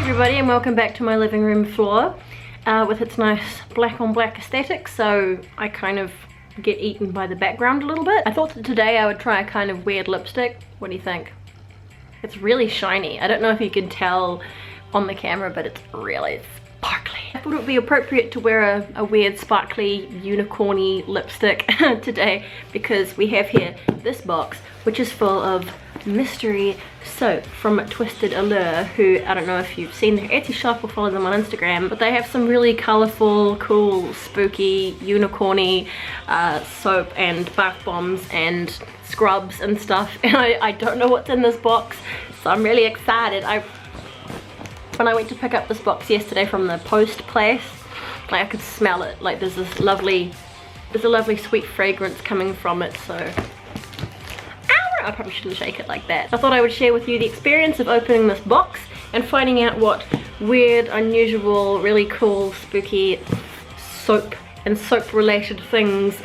Everybody, and welcome back to my living room floor with its nice black on black aesthetic, so I kind of get eaten by the background a little bit. I thought that today I would try a kind of weird lipstick. What do you think? It's really shiny. I don't know if you can tell on the camera, but it's really sparkly. I thought it would be appropriate to wear a weird sparkly unicorny lipstick today, because we have here this box which is full of mystery soap from Twisted Allure, who, I don't know if you've seen their Etsy shop or follow them on Instagram, but they have some really colourful, cool, spooky, unicorny soap and bath bombs and scrubs and stuff, and I don't know what's in this box, so I'm really excited. When I went to pick up this box yesterday from the post place, like I could smell it, like there's a lovely sweet fragrance coming from it, so I probably shouldn't shake it like that. I thought I would share with you the experience of opening this box and finding out what weird, unusual, really cool, spooky soap and soap related things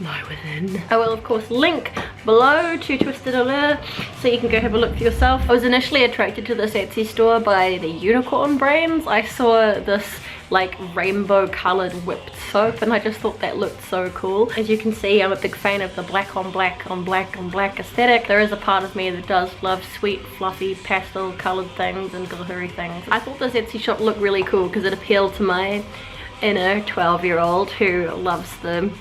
lie within. I will of course link below to Twisted Allure so you can go have a look for yourself. I was initially attracted to this Etsy store by the unicorn brains. I saw this like rainbow colored whipped soap and I just thought that looked so cool. As you can see, I'm a big fan of the black on black on black on black aesthetic. There is a part of me that does love sweet, fluffy, pastel colored things and glittery things. I thought this Etsy shop looked really cool because it appealed to my inner 12-year-old who loves the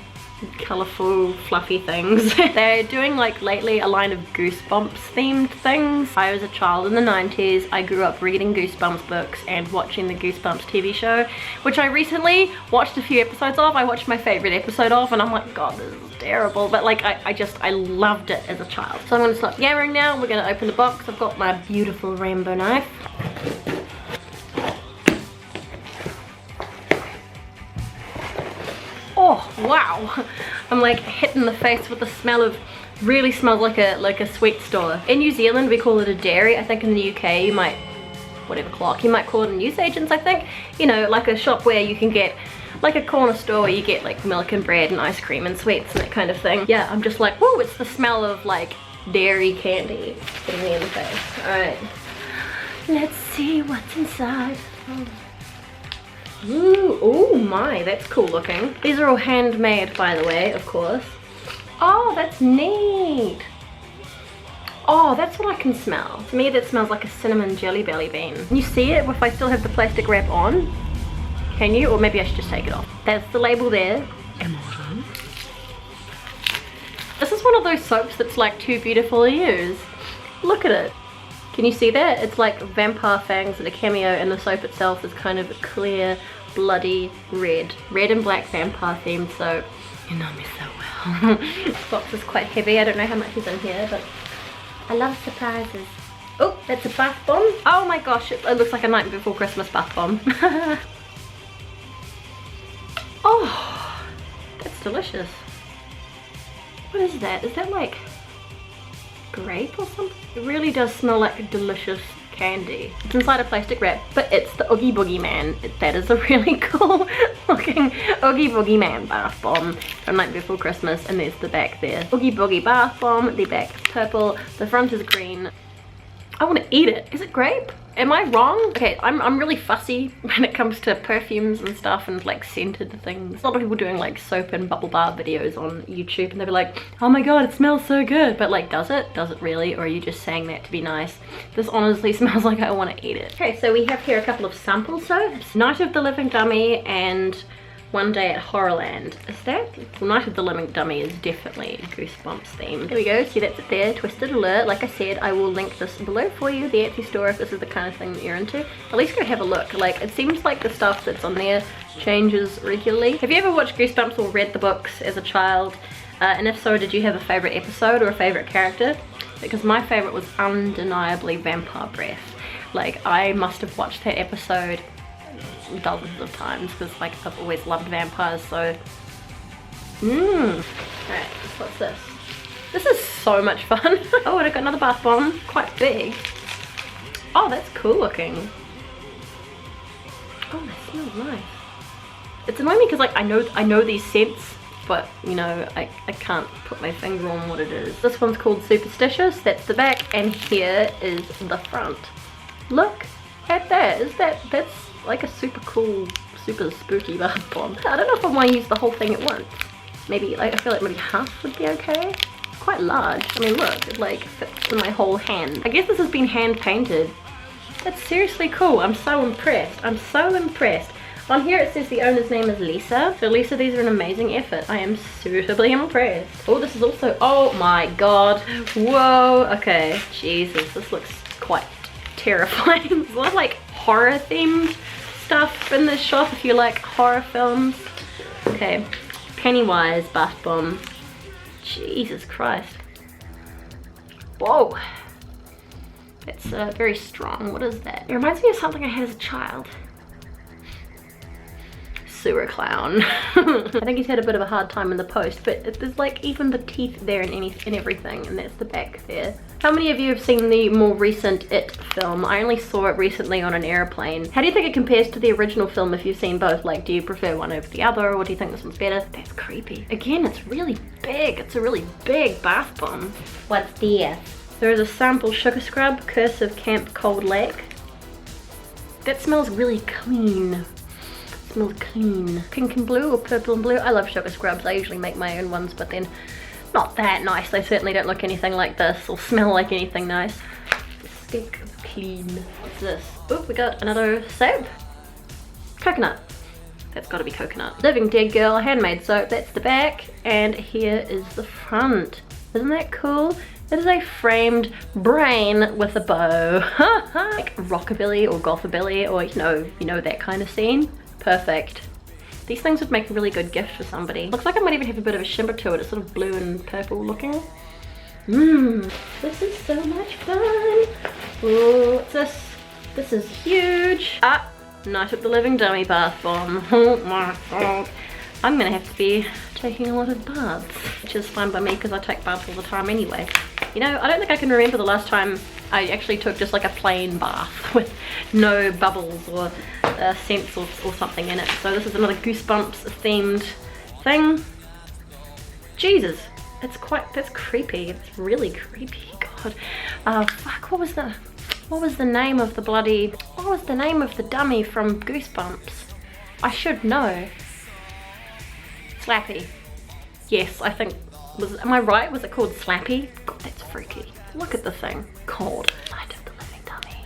colourful fluffy things. They're doing like lately a line of Goosebumps themed things. I was a child in the 90s. I grew up reading Goosebumps books and watching the Goosebumps TV show, which I recently watched a few episodes of. I watched my favourite episode of and I'm like, god, this is terrible, but like I loved it as a child. So I'm gonna stop yammering now. We're gonna open the box. I've got my beautiful rainbow knife. Oh wow, I'm like hit in the face with the smell of, really smells like a sweet store. In New Zealand we call it a dairy. I think in the UK you might, whatever clock, you might call it a newsagents, I think. You know, like a shop where you can get, like a corner store where you get like milk and bread and ice cream and sweets and that kind of thing. Yeah, I'm just like, whoa, it's the smell of like dairy candy hitting me in the face. Alright, let's see what's inside. Ooh, oh my, that's cool looking. These are all handmade, by the way, of course. Oh, that's neat. Oh, that's what I can smell. To me, that smells like a cinnamon jelly belly bean. Can you see it if I still have the plastic wrap on? Can you? Or maybe I should just take it off. That's the label there. Immortal. This is one of those soaps that's like too beautiful to use. Look at it. Can you see that? It's like vampire fangs and a cameo, and the soap itself is kind of a clear, bloody red. Red and black vampire themed soap. You know me so well. This box is quite heavy. I don't know how much is in here, but I love surprises. Oh, that's a bath bomb. Oh my gosh, it looks like a Night Before Christmas bath bomb. Oh, that's delicious. What is that? Is that like grape or something? It really does smell like delicious candy. It's inside a plastic wrap, but it's the Oogie Boogie Man. That is a really cool looking Oogie Boogie Man bath bomb from Night Before Christmas, and there's the back there. Oogie Boogie bath bomb, the back is purple, the front is green. I want to eat it. Is it grape? Am I wrong? Okay, I'm really fussy when it comes to perfumes and stuff and like scented things. A lot of people doing like soap and bubble bath videos on YouTube and they'll be like, oh my god, it smells so good. But like, does it? Does it really? Or are you just saying that to be nice? This honestly smells like I want to eat it. Okay, so we have here a couple of sample soaps. Night of the Living Dummy and One Day at Horrorland. Is that? Well, Night of the Living Dummy is definitely Goosebumps themed. There we go, see that's it there, Twisted Alert. Like I said, I will link this below for you, the Etsy store, if this is the kind of thing that you're into. At least go have a look. Like, it seems like the stuff that's on there changes regularly. Have you ever watched Goosebumps or read the books as a child? And if so, did you have a favorite episode or a favorite character? Because my favorite was undeniably Vampire Breath. Like, I must have watched that episode dozens of times because like I've always loved vampires, so alright, what's this? This is so much fun. Oh, and I got another bath bomb, quite big. Oh, that's cool looking. Oh, that smells nice. It's annoying me because like I know these scents, but you know, I can't put my finger on what it is. This one's called Superstitious, that's the back, and here is the front. Look at that. That's like a super cool, super spooky bath bomb. I don't know if I want to use the whole thing at once. Maybe, like, I feel like maybe half would be okay. Quite large. I mean, look, it like fits in my whole hand. I guess this has been hand painted. That's seriously cool. I'm so impressed. I'm so impressed. On here it says the owner's name is Lisa. So Lisa, these are an amazing effort. I am suitably impressed. Oh, this is also, oh my god. Whoa, okay. Jesus, this looks quite terrifying. There's a lot of like horror themed stuff in this shop if you like horror films. Okay, Pennywise bath bomb. Jesus Christ. Whoa. It's very strong. What is that? It reminds me of something I had as a child. Sewer clown. I think he's had a bit of a hard time in the post, but there's like even the teeth there and everything, and that's the back there. How many of you have seen the more recent It film? I only saw it recently on an airplane. How do you think it compares to the original film if you've seen both? Like, do you prefer one over the other, or do you think this one's better? That's creepy. Again, it's really big. It's a really big bath bomb. What's there? There is a sample sugar scrub, Cursive Camp Cold Lake. That smells really clean. Smells clean. Pink and blue or purple and blue. I love sugar scrubs. I usually make my own ones, but then not that nice. They certainly don't look anything like this or smell like anything nice. The stink of clean. What's this? Oh, we got another soap. Coconut. That's got to be coconut. Living Dead Girl handmade soap. That's the back, and here is the front. Isn't that cool? It is a framed brain with a bow. Like rockabilly or gothabilly, or you know that kind of scene. Perfect. These things would make a really good gift for somebody. Looks like I might even have a bit of a shimmer to it. It's sort of blue and purple looking. This is so much fun. Oh, what's this? This is huge. Ah, Night of the Living Dummy bath bomb. Oh my god. I'm gonna have to be taking a lot of baths, which is fine by me because I take baths all the time anyway. You know, I don't think I can remember the last time I actually took just like a plain bath with no bubbles or scents or something in it. So this is another Goosebumps themed thing. Jesus, that's creepy. It's really creepy. God, fuck. What was the name of the dummy from Goosebumps? I should know. Slappy. Yes, I think, am I right? Was it called Slappy? God, that's freaky. Look at the thing. Called Night of the Living Dummy.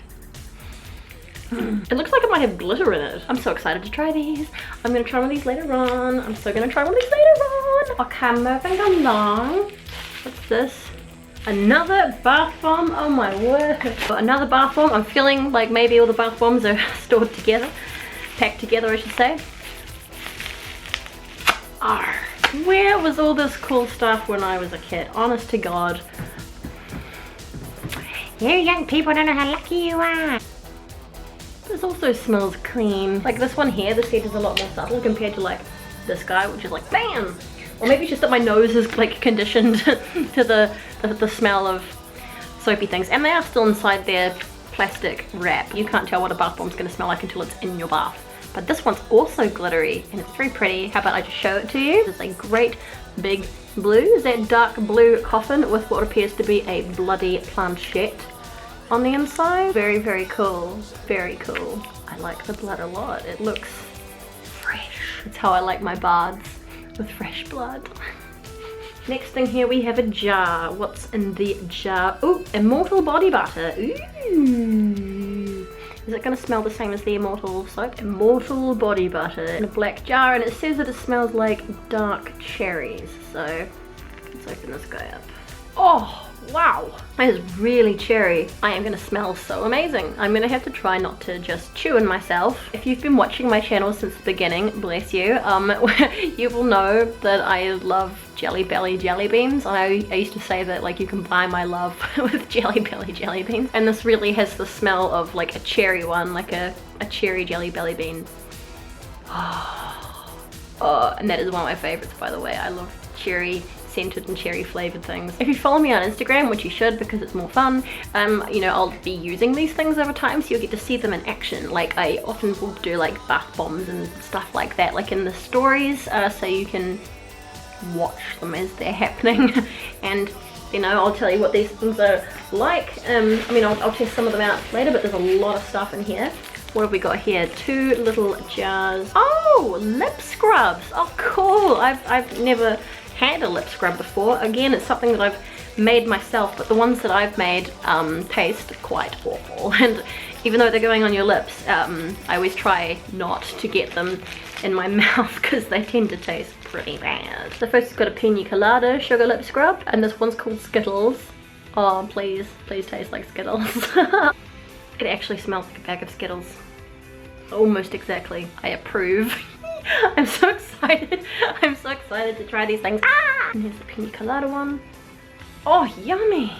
It looks like it might have glitter in it. I'm so excited to try these. I'm gonna try one of these later on. I'm so gonna try one of these later on. Okay, moving along. What's this? Another bath bomb. Oh my word. Another bath bomb. I'm feeling like maybe all the bath bombs are stored together. Packed together, I should say. Arr. Where was all this cool stuff when I was a kid? Honest to God. You young people don't know how lucky you are. This also smells clean. Like this one here, the scent is a lot more subtle compared to like this guy, which is like BAM! Or maybe it's just that my nose is like conditioned to the smell of soapy things. And they are still inside their plastic wrap. You can't tell what a bath bomb's gonna smell like until it's in your bath. But this one's also glittery and it's very pretty. How about I just show it to you? It's a great big blue. Is that dark blue coffin with what appears to be a bloody planchette on the inside? Very, very cool. Very cool. I like the blood a lot. It looks fresh. That's how I like my baths, with fresh blood. Next thing here we have a jar. What's in the jar? Ooh, Immortal body butter. Ooh. Is it going to smell the same as the Immortal soap? Immortal body butter in a black jar, and it says that it smells like dark cherries. So let's open this guy up. Oh, wow. That is really cherry. I am going to smell so amazing. I'm going to have to try not to just chew in myself. If you've been watching my channel since the beginning, bless you, you will know that I love Jelly Belly jelly beans. I used to say that like you can buy my love with Jelly Belly jelly beans, and this really has the smell of like a cherry one, like a cherry Jelly Belly bean. Oh, and that is one of my favorites, by the way. I love cherry scented and cherry flavored things. If you follow me on Instagram, which you should because it's more fun, you know, I'll be using these things over time, so you'll get to see them in action. Like I often will do like bath bombs and stuff like that, like in the stories, so you can watch them as they're happening. And You know, I'll tell you what these things are like. I mean, I'll test some of them out later, but there's a lot of stuff in here. What have we got here? 2 little jars. Oh, lip scrubs. Oh, cool. I've never had a lip scrub before. Again, it's something that I've made myself, but the ones that I've made taste quite awful. And even though they're going on your lips, I always try not to get them in my mouth because they tend to taste pretty bad. So first we've got a Pina Colada sugar lip scrub, and this one's called Skittles. Oh, please taste like Skittles. It actually smells like a bag of Skittles. Almost exactly. I approve. I'm so excited. I'm so excited to try these things. Ah! And here's the Pina Colada one. Oh, yummy.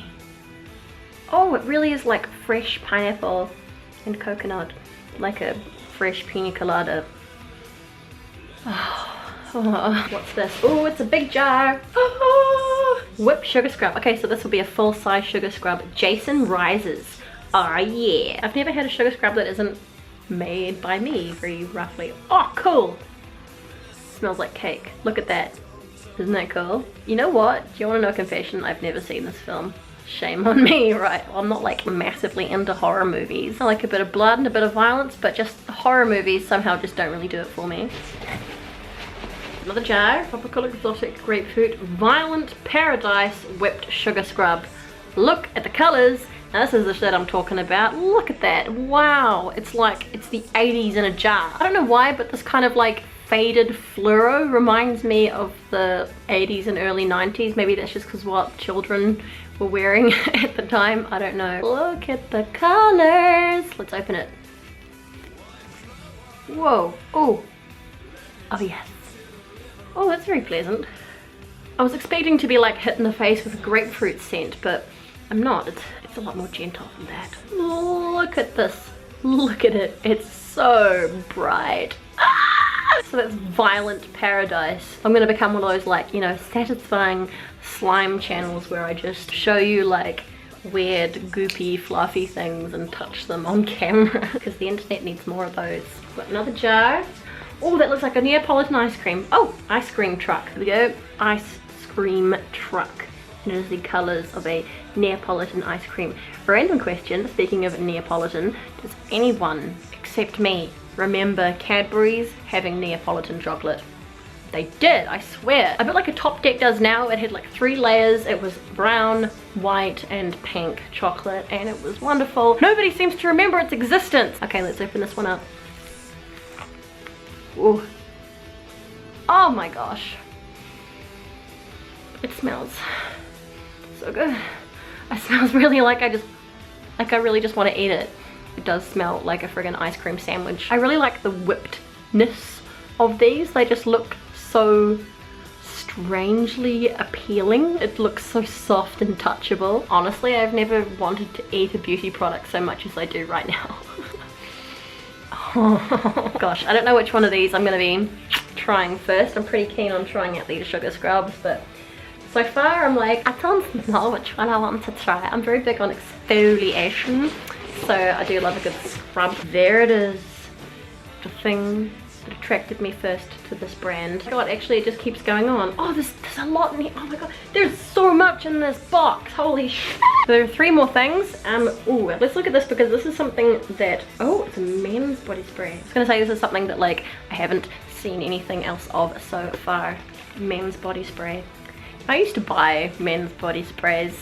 Oh, it really is like fresh pineapple and coconut. Like a fresh Pina Colada. Oh, what's this? Oh, it's a big jar. Oh, whipped sugar scrub. Okay, so this will be a full-size sugar scrub. Jason Rises. Oh yeah. I've never had a sugar scrub that isn't made by me, very roughly. Oh, cool. Smells like cake. Look at that. Isn't that cool? You know what? Do you want to know a confession? I've never seen this film. Shame on me, right? Well, I'm not like massively into horror movies. I like a bit of blood and a bit of violence, but just horror movies somehow just don't really do it for me. Another jar. Tropical Exotic Grapefruit Violent Paradise Whipped Sugar Scrub. Look at the colors. Now this is the shit I'm talking about. Look at that. Wow. It's like, it's the 80s in a jar. I don't know why, but this kind of like faded fluoro reminds me of the 80s and early 90s. Maybe that's just because what children were wearing at the time. I don't know. Look at the colors. Let's open it. Whoa. Oh. Oh yes. Oh, that's very pleasant. I was expecting to be like hit in the face with a grapefruit scent, but I'm not. It's a lot more gentle than that. Look at this. Look at it. It's so bright. Ah! So that's Violent Paradise. I'm gonna become one of those like, you know, satisfying slime channels where I just show you like weird, goopy, fluffy things and touch them on camera because the internet needs more of those. Got another jar. Oh, that looks like a Neapolitan ice cream. Oh, ice cream truck. There we go. Ice cream truck. And it is the colors of a Neapolitan ice cream. Random question, speaking of Neapolitan, does anyone except me remember Cadbury's having Neapolitan chocolate? They did, I swear. A bit like a Top Deck does now. It had like 3 layers. It was brown, white, and pink chocolate, and it was wonderful. Nobody seems to remember its existence. Okay, let's open this one up. Ooh. Oh my gosh. It smells so good. It smells really like I really just want to eat it. It does smell like a friggin' ice cream sandwich. I really like the whippedness of these. They just look so strangely appealing. It looks so soft and touchable. Honestly, I've never wanted to eat a beauty product so much as I do right now. Oh gosh, I don't know which one of these I'm going to be trying first. I'm pretty keen on trying out these sugar scrubs, but so far I'm like, I don't know which one I want to try. I'm very big on exfoliation, so I do love a good scrub. There it is, the thing that attracted me first to this brand. Oh God, actually it just keeps going on. Oh, there's a lot in here. Oh my God, there's so much in this box. Holy shit. There are 3 more things. Ooh, let's look at this because this is something that, oh, it's a men's body spray. I was gonna say this is something that like I haven't seen anything else of so far. Men's body spray. I used to buy men's body sprays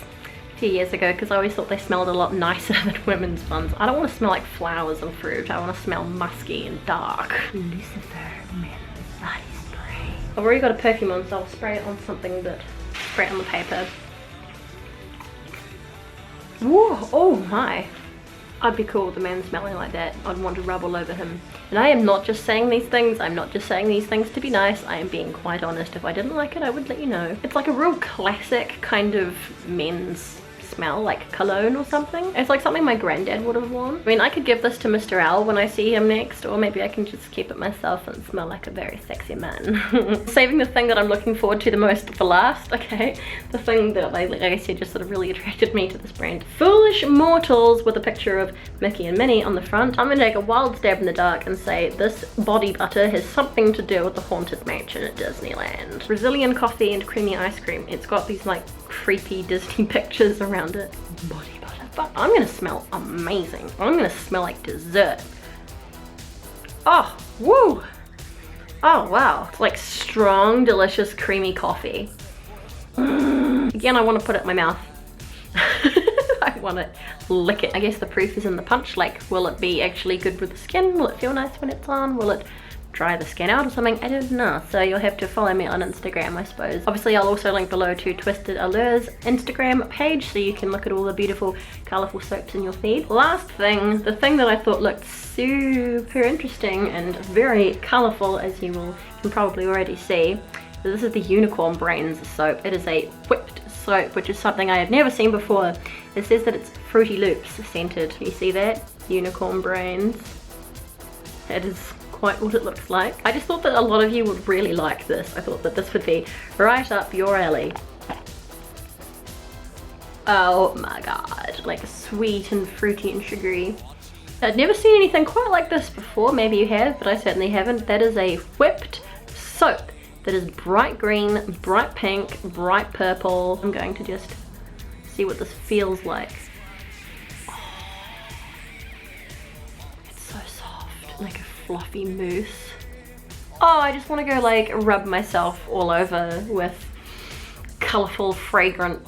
a few years ago because I always thought they smelled a lot nicer than women's ones. I don't want to smell like flowers and fruit. I want to smell musky and dark. Lucifer men's body spray. I've already got a perfume on, so I'll spray it on something that, spray it on the paper. Whoa, oh my. I'd be cool with a man smelling like that. I'd want to rub all over him. And I am not just saying these things. I'm not just saying these things to be nice. I am being quite honest. If I didn't like it, I would let you know. It's like a real classic kind of men's smell, like cologne or something. It's like something my granddad would have worn. I mean, I could give this to Mr. L when I see him next, or maybe I can just keep it myself and smell like a very sexy man. Saving the thing that I'm looking forward to the most for last, okay? The thing that, like I said, just sort of really attracted me to this brand. Foolish Mortals with a picture of Mickey and Minnie on the front. I'm gonna take a wild stab in the dark and say this body butter has something to do with the Haunted Mansion at Disneyland. Brazilian coffee and creamy ice cream. It's got these like creepy Disney pictures around it. Body butter. But I'm gonna smell amazing. I'm gonna smell like dessert. Oh, woo! Oh wow, it's like strong, delicious, creamy coffee. Again, I want to put it in my mouth. I want to lick it. I guess the proof is in the punch. Like, will it be actually good with the skin? Will it feel nice when it's on? Will it dry the skin out or something? I don't know. So you'll have to follow me on Instagram, I suppose. Obviously, I'll also link below to Twisted Allure's Instagram page so you can look at all the beautiful, colourful soaps in your feed. Last thing, the thing that I thought looked super interesting and very colourful, as you can probably already see. So this is the Unicorn Brains soap. It is a whipped soap, which is something I have never seen before. It says that it's Fruity Loops scented. You see that? Unicorn Brains. That is quite what it looks like. I just thought that a lot of you would really like this. I thought that this would be right up your alley. Oh my god, like sweet and fruity and sugary. I'd never seen anything quite like this before. Maybe you have, but I certainly haven't. That is a whipped soap that is bright green, bright pink, bright purple. I'm going to just see what this feels like. Oh, it's so soft, like a fluffy mousse. Oh, I just want to go like rub myself all over with colourful, fragrant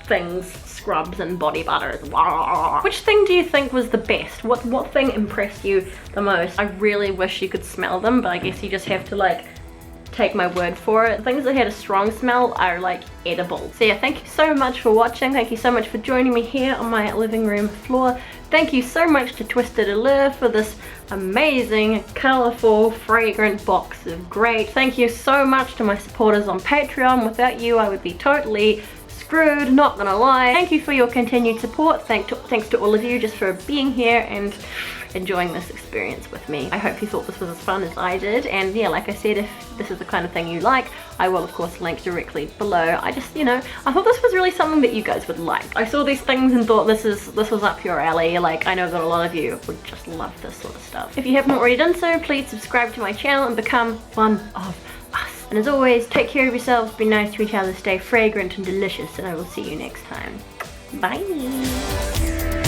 things, scrubs and body butters. Wow. Which thing do you think was the best? What thing impressed you the most? I really wish you could smell them, but I guess you just have to like take my word for it. Things that had a strong smell are like edible. So yeah, thank you so much for watching. Thank you so much for joining me here on my living room floor. Thank you so much to Twisted Allure for this amazing, colourful, fragrant box of great. Thank you so much to my supporters on Patreon. Without you, I would be totally screwed, not gonna lie. Thank you for your continued support. Thanks to all of you just for being here and enjoying this experience with me. I hope you thought this was as fun as I did, and yeah, like I said, if this is the kind of thing you like, I will of course link directly below. I just, you know, I thought this was really something that you guys would like. I saw these things and thought this was up your alley. Like, I know that a lot of you would just love this sort of stuff. If you haven't already done so, please subscribe to my channel and become one of us. And as always, take care of yourselves, be nice to each other, stay fragrant and delicious, and I will see you next time. Bye!